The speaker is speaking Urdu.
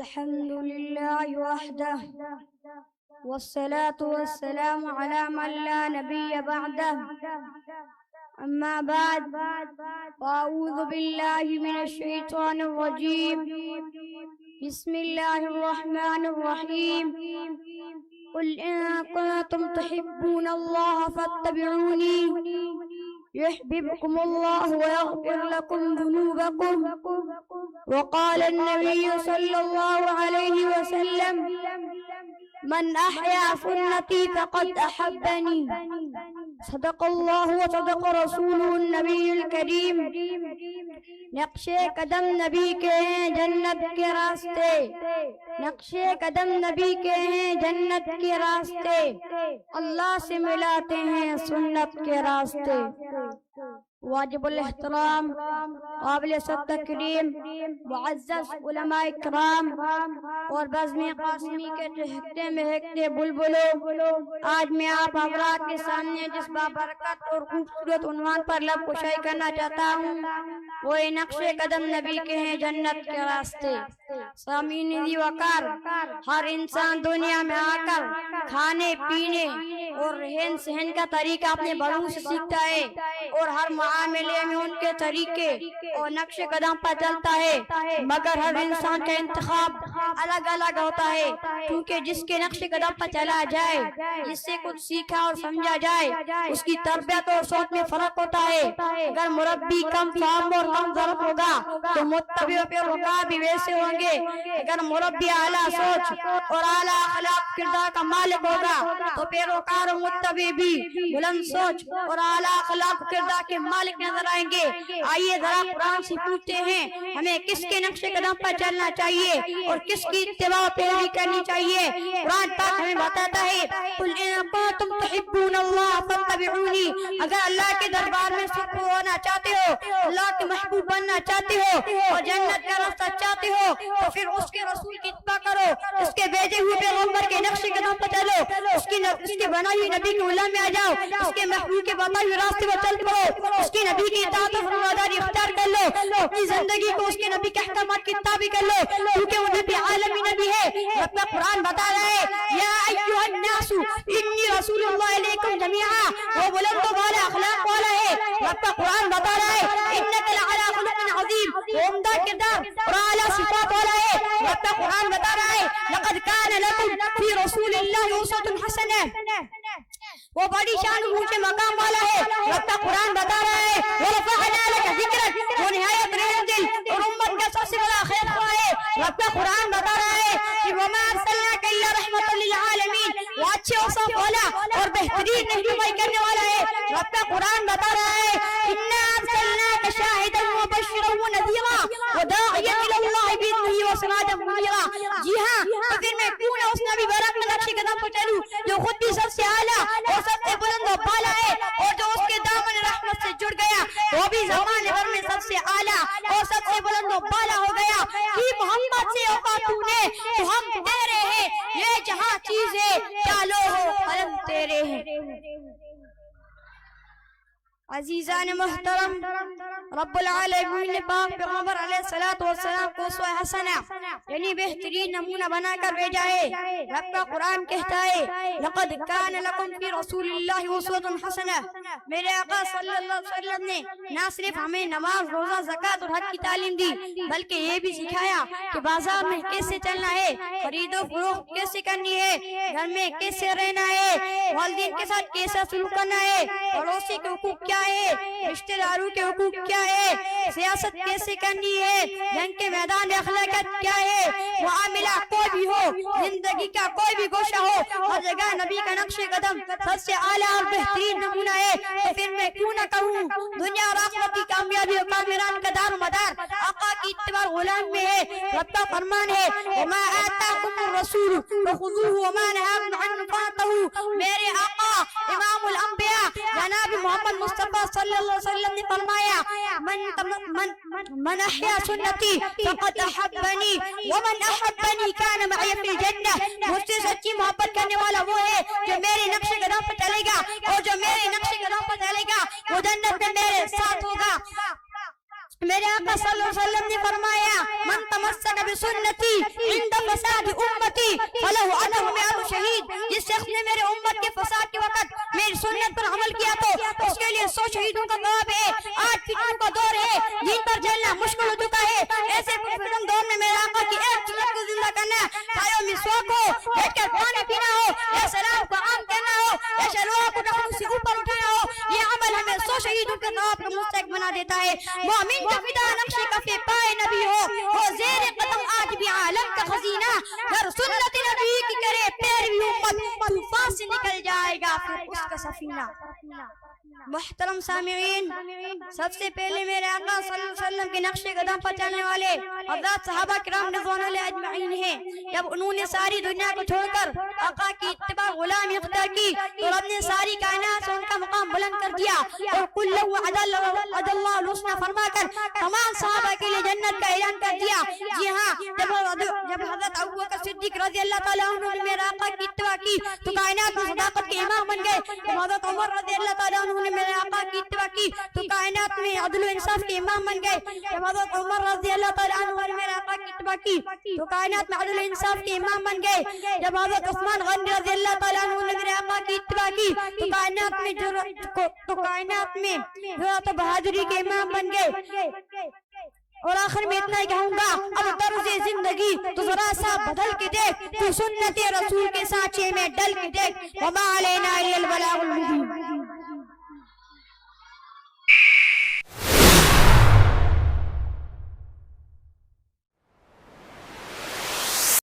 الحمد لله وحده والصلاة والسلام على من لا نبي بعده أما بعد فأعوذ بالله من الشيطان الرجيم بسم الله الرحمن الرحيم قل إن كنتم تحبون الله فاتبعوني يحببكم الله ويغفر لكم ذنوبكم وقال النبي صلى الله عليه وسلم من أحيا سنتي فقد أحبني صدق الله وصدق رسوله النبی الکریم۔ نقش قدم نبی کے ہیں جنت کے راستے، نقش قدم نبی کے ہیں جنت کے راستے، اللہ سے ملاتے ہیں سنت کے راستے۔ واجب الاحترام قابل تکریم معزز علماء اکرام اور بزم قاسمی کے چہکتے مہکتے بلبلوں، آج میں آپ حضرات کے سامنے جس بابرکت اور خوبصورت عنوان پر لب کشائی کرنا چاہتا ہوں وہ نقش قدم نبی کے ہیں جنت کے راستے۔ سامعین ذی وقار، ہر انسان دنیا میں آ کر کھانے پینے اور رہن سہن کا طریقہ اپنے بڑوں سے سیکھتا ہے اور ہر معاملے میں ان کے طریقے اور نقش قدم پر چلتا ہے، مگر ہر انسان کا انتخاب الگ الگ ہوتا ہے، کیونکہ جس کے نقش قدم پر چلا جائے، جس سے کچھ سیکھا اور سمجھا جائے، اس کی تربیت اور سوچ میں فرق ہوتا ہے۔ اگر مربی کم فہم اور کم ضرب ہوگا تو متبع و پیروکار بھی ویسے ہوں گے، اگر مربی اعلیٰ سوچ اور اعلیٰ اخلاق کردار کا مالک ہوگا تو پیروکار و متبع بھی بلند سوچ اور اعلیٰ اخلاق کردار کے مالک نظر آئیں گے۔ آئیے ذرا قرآن سے پوچھتے ہیں ہمیں کس کے نقش قدم پر چلنا چاہیے اور کس کی اتباع و پیروی کرنی چاہیے۔ قرآن پاک ہمیں بتاتا ہے قل ان کنتم تحبون اللہ فاتبعونی، اگر اللہ کے دربار میں سرخرو ہونا چاہتے ہو، اللہ کے محبوب بننا چاہتے ہو اور جنت کا راستہ چاہتے ہو تو پھر اس کے رسول کی اتباع کرو، اس کے بھیجے ہوئے پیغمبر کے نقش قدم پر چلو، اس کے بنائی ہوئی نبی کے غلام میں آ جاؤ، اس کے محبوب کے بتائے ہوئے راستے پر چل پڑو، اس کی نبی کی اطاعت و فرمانبرداری اختیار کر لو، اپنی زندگی کو اس کے نبی کے احکامات کی تابع کر لو، کیونکہ وہ نبی عالمی نبی ہے۔ رب کا قرآن بتا رہا ہے یا ایھا الناس انی رسول اللہ علیکم جمیعا، وہ بلند و بالا اخلاق والا ہے۔ رب کا قرآن بتا رہا ہے انک لعلی خلق عظیم، وہ عمدہ کردار اور اعلیٰ صفات والا ہے۔ رب کا قرآن بتا رہا ہے لقد کان لکم فی رسول اللہ اسوۃ حسنہ، وہ بڑی شان اونچے مقام والا ہے۔ رب کا قرآن بتا رہا ہے وَرَفَعْنَا لَكَ ذِكْرَكَ، وہ نہایت رحم دل اور امت کا سب سے بڑا خیر خواہ ہے۔ رب کا قرآن بتا رہا ہے کہ وَمَا أَرْسَلْنَاكَ إِلَّا رَحْمَةً لِلْعَالَمِينَ، وہ اچھے اوصاف والا اور بہترین رہنمائی کرنے والا ہے۔ رب کا قرآن بتا رہا ہے إِنَّا أَرْسَلْنَاكَ شَاهِدًا وَمُبَشِّرًا وَنَذِيرًا وَدَاعِيًا إِلَى اللَّهِ بِإِذْنِهِ وَسِرَاجًا مُنِيرًا۔ جی ہاں، تو پھر میں کیوں نہ اس نبی برک کے نقش قدم پر چلوں جو خود بھی سب سے اعلیٰ اور سب سے بلند و بالا ہے، اور جو اس کے دامن رحمت سے جڑ گیا وہ بھی زمانے بھر میں سب سے اعلیٰ اور سب سے بلند و بالا ہو گیا۔ کی محمد سے اوقات تو نے تو ہم تیرے ہیں، یہ جہاں چیزیں چالو ہو قلم تیرے ہیں۔ عزیزان محترم، رب العالمین نے پاک پیغمبر علیہ السلام کو اسوہ حسنہ یعنی بہترین نمونہ بنا کر بھیجا ہے۔ رب کا قرآن کہتا ہے لقد کان لکم فی رسول اللہ اسوۃ حسنہ، میرے آقا صلی اللہ علیہ وسلم نے نہ صرف ہمیں نماز، روزہ، زکوٰۃ اور حج کی تعلیم دی بلکہ یہ بھی سکھایا کہ بازار میں کیسے چلنا ہے، خرید و فروخت کیسے کرنی ہے، گھر میں کیسے رہنا ہے، والدین کے ساتھ کیسا سلوک کرنا ہے، پڑوسی کے حقوق کیا ہے، رشتہ داروں کے حقوق کیا ہے، سیاست کیسے کرنی ہے، جنگ کے میدان میں اخلاقیات کیا ہے، معاملہ کوئی بھی ہو، زندگی کا کوئی بھی گوشہ ہو، ہر جگہ نبی کا نقش قدم سب سے اعلیٰ اور بہترین نمونہ ہے۔ تو پھر میں کیوں نہ کہوں دنیا اور آخرت کی کامیابی اور کامران کا دار و مدار آقا کی اتباع غلام میں ہے۔ رب کا فرمان ہے وَمَا آتَاكُمُ الرَّسُولُ فَخُذُوهُ وَمَا نَهَاكُمْ عَنْهُ فَانتَهُوا، میرے آقا امام الانبیاء جناب محمد مصطفیٰ صلی اللہ علیہ وسلم نے فرمایا من احیا سنتی فقد احبنی ومن احبنی کان معی فی الجنہ، مجھ سے سچی محبت کرنے والا وہ ہے جو میرے نقش قدم پر چلے گا اور جو میرے نقش قدم پر چلے گا وہ جنت میں میرے ساتھ ہوگا۔ میرے آقا صلی اللہ علیہ وسلم نے فرمایا من تمسک بسنتی عند فساد امتی فلہ اجر مئات شہید، جس شخص نے میرے امت کے فساد کے وقت میری سنت پر عمل کیا تو اس کے لیے 100 شہیدوں کا ثواب ہے۔ آج فتنوں کا دور ہے، دین پر چلنا مشکل ہو چکا ہے، ایسے فتن دور میں میرے آقا کی ایک سنت کو زندہ کرنا، چاہے وہ مسواک ہو، بیٹھ کر پانی پینا ہو، یا سلام کو عام کہنا ہو، یا شلوار کو ٹخنوں سے اوپر اٹھانا ہو، یہ عمل ہمیں 100 شہیدوں کے ثواب کا مستحق بنا دیتا ہے۔ مومن کا فدا نقش کفے پائے نبی ہو زیر قدم آج بھی عالم کا خزینہ، گر سنت نبی کی کرے پیروی امت طوفان سے نکل جائے گا پھر اس کا سفینہ۔ محترم سامعین، سب سے پہلے میرے آقا صلی اللہ علیہ وسلم کے نقش قدم پر چلنے والے حضرات صحابہ کرام رضوان اللہ اجمعین ہیں۔ جب انہوں نے ساری دنیا کو چھوڑ کر آقا کی اتباع غلامی اختیار کی تو رب نے ساری کائنات سے ان کا مقام بلند کر دیا اور کلہ وعد اللہ الحسنی فرما کر تمام صحابہ کے لیے جنت کا اعلان کر دیا۔ جی ہاں، جب حضرت ابوبکر صدیق رضی اللہ تعالیٰ عنہ نے میرے آقا کی اتباع کی تو کائنات میں صداقت کے امام بن گئے۔ جب حضرت عمر رضی اللہ تعالیٰ عنہ نے میرے آقا کی اتباع کی تو کائنات میں عدل و انصاف کے امام بن گئے۔ جب حضرت عمر رضی اللہ تعالیٰ عنہ نے میرے آقا کی اتباع کی تو کائنات میں عدل و انصاف کے امام بن گئے۔ جب حضرت عثمان غنی رضی اللہ تعالیٰ عنہ نے میرے آقا کی اتباع کی تو کائنات میں جرأت و بہادری کے امام بن گئے۔ اور آخر میں اتنا ہی کہوں گا، اب طرز زندگی تو ذرا سا بدل کے دیکھ، تو سنت رسول کے سانچے میں ڈل کے دیکھ۔ وما علینا الا البلاغ المبین۔